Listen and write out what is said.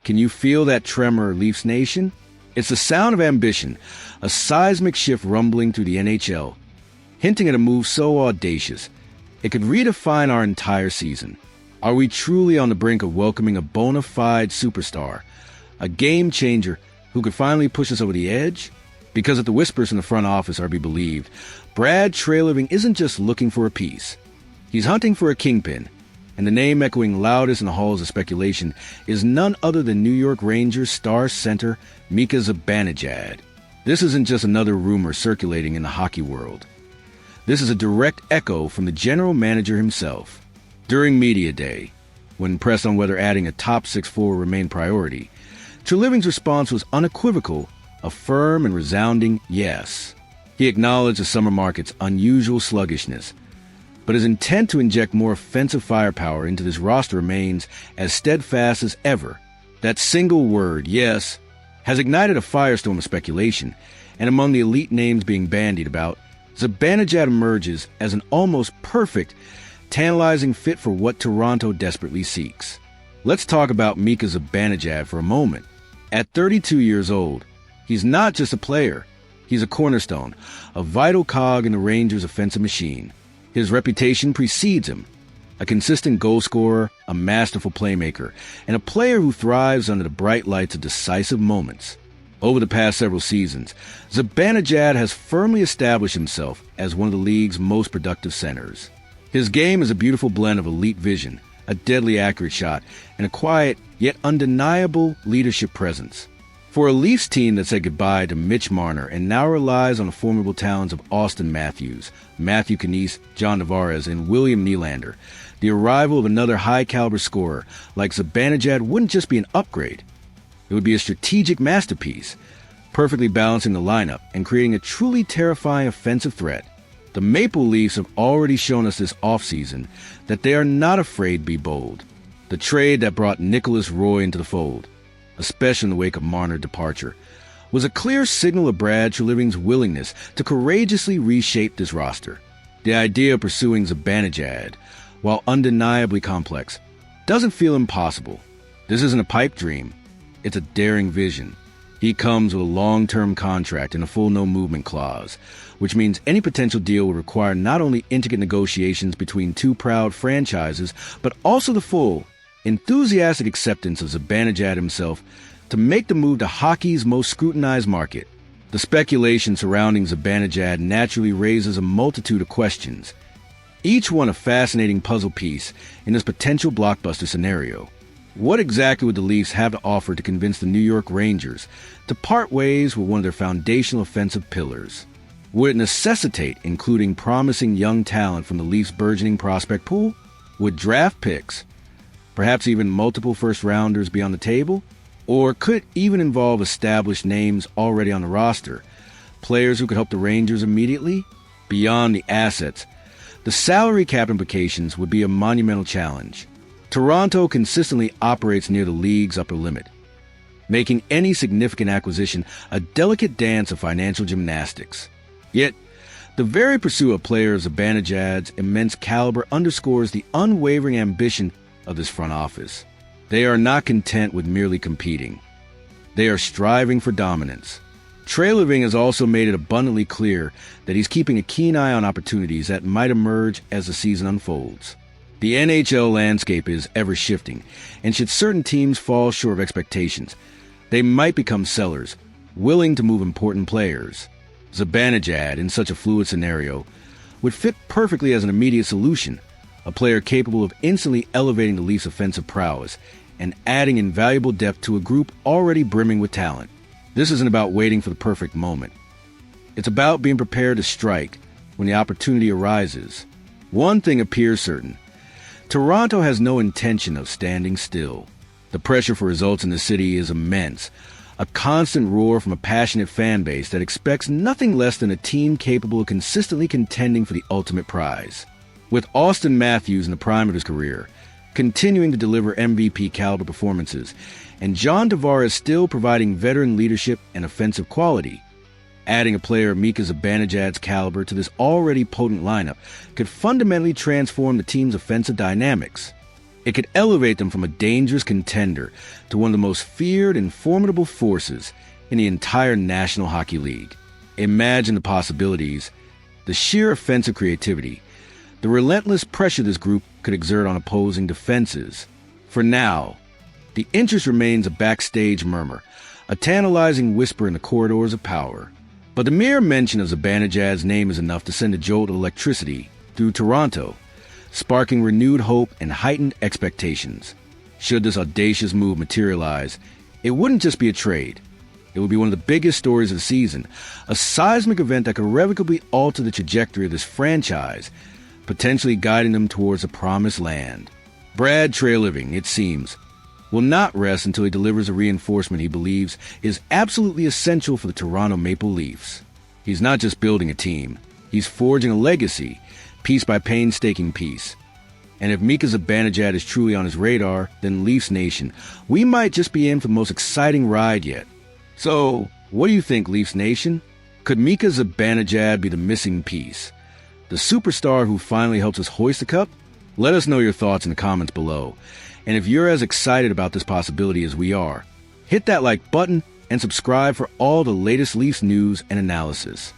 Can you feel that tremor, Leafs Nation? It's the sound of ambition, a seismic shift rumbling through the NHL, hinting at a move so audacious, it could redefine our entire season. Are we truly on the brink of welcoming a bona fide superstar, a game changer who could finally push us over the edge? Because if the whispers in the front office are to be believed, Brad Treliving isn't just looking for a piece. He's hunting for a kingpin, and the name echoing loudest in the halls of speculation is none other than New York Rangers star center Mika Zibanejad. This isn't just another rumor circulating in the hockey world. This is a direct echo from the general manager himself. During Media Day, when pressed on whether adding a top six forward remained priority, Treliving's response was unequivocal, a firm and resounding yes. He acknowledged the summer market's unusual sluggishness, but his intent to inject more offensive firepower into this roster remains as steadfast as ever. That single word, yes, has ignited a firestorm of speculation, and among the elite names being bandied about, Zibanejad emerges as an almost perfect, tantalizing fit for what Toronto desperately seeks. Let's talk about Mika Zibanejad for a moment. At 32 years old, he's not just a player. He's a cornerstone, a vital cog in the Rangers' offensive machine. His reputation precedes him. A consistent goal scorer, a masterful playmaker, and a player who thrives under the bright lights of decisive moments. Over the past several seasons, Zibanejad has firmly established himself as one of the league's most productive centers. His game is a beautiful blend of elite vision, a deadly accurate shot, and a quiet yet undeniable leadership presence. For a Leafs team that said goodbye to Mitch Marner and now relies on the formidable talents of Auston Matthews, Matthew Knies, John Tavares, and William Nylander, the arrival of another high-caliber scorer like Zibanejad wouldn't just be an upgrade. It would be a strategic masterpiece, perfectly balancing the lineup and creating a truly terrifying offensive threat. The Maple Leafs have already shown us this offseason that they are not afraid to be bold. The trade that brought Nicholas Roy into the fold, especially in the wake of Marner's departure, was a clear signal of Brad Treliving's willingness to courageously reshape this roster. The idea of pursuing Zibanejad, while undeniably complex, doesn't feel impossible. This isn't a pipe dream. It's a daring vision. He comes with a long-term contract and a full no-movement clause, which means any potential deal will require not only intricate negotiations between two proud franchises, but also the full, enthusiastic acceptance of Zibanejad himself to make the move to hockey's most scrutinized market. The speculation surrounding Zibanejad naturally raises a multitude of questions, each one a fascinating puzzle piece in this potential blockbuster scenario. What exactly would the Leafs have to offer to convince the New York Rangers to part ways with one of their foundational offensive pillars? Would it necessitate including promising young talent from the Leafs' burgeoning prospect pool? Would draft picks, perhaps even multiple first-rounders, be on the table? Or could it even involve established names already on the roster, players who could help the Rangers immediately? Beyond the assets, the salary cap implications would be a monumental challenge. Toronto consistently operates near the league's upper limit, making any significant acquisition a delicate dance of financial gymnastics. Yet, the very pursuit of players of Zibanejad's immense caliber underscores the unwavering ambition of this front office. They are not content with merely competing. They are striving for dominance. Treliving has also made it abundantly clear that he's keeping a keen eye on opportunities that might emerge as the season unfolds. The NHL landscape is ever-shifting, and should certain teams fall short of expectations, they might become sellers, willing to move important players. Zibanejad, in such a fluid scenario, would fit perfectly as an immediate solution, a player capable of instantly elevating the Leafs' offensive prowess and adding invaluable depth to a group already brimming with talent. This isn't about waiting for the perfect moment. It's about being prepared to strike when the opportunity arises. One thing appears certain. Toronto has no intention of standing still. The pressure for results in the city is immense, a constant roar from a passionate fan base that expects nothing less than a team capable of consistently contending for the ultimate prize. With Auston Matthews in the prime of his career, continuing to deliver MVP-caliber performances, and John Tavares still providing veteran leadership and offensive quality, adding a player of Mika Zibanejad's caliber to this already potent lineup could fundamentally transform the team's offensive dynamics. It could elevate them from a dangerous contender to one of the most feared and formidable forces in the entire National Hockey League. Imagine the possibilities, the sheer offensive creativity, the relentless pressure this group could exert on opposing defenses. For now, the interest remains a backstage murmur, a tantalizing whisper in the corridors of power. But the mere mention of Zibanejad's name is enough to send a jolt of electricity through Toronto, sparking renewed hope and heightened expectations. Should this audacious move materialize, it wouldn't just be a trade. It would be one of the biggest stories of the season, a seismic event that could irrevocably alter the trajectory of this franchise, potentially guiding them towards the promised land. Brad Treliving, it seems, will not rest until he delivers a reinforcement he believes is absolutely essential for the Toronto Maple Leafs. He's not just building a team, he's forging a legacy, piece by painstaking piece. And if Mika Zibanejad is truly on his radar, then Leafs Nation, we might just be in for the most exciting ride yet. So, what do you think, Leafs Nation? Could Mika Zibanejad be the missing piece? The superstar who finally helps us hoist the cup? Let us know your thoughts in the comments below. And if you're as excited about this possibility as we are, hit that like button and subscribe for all the latest Leafs news and analysis.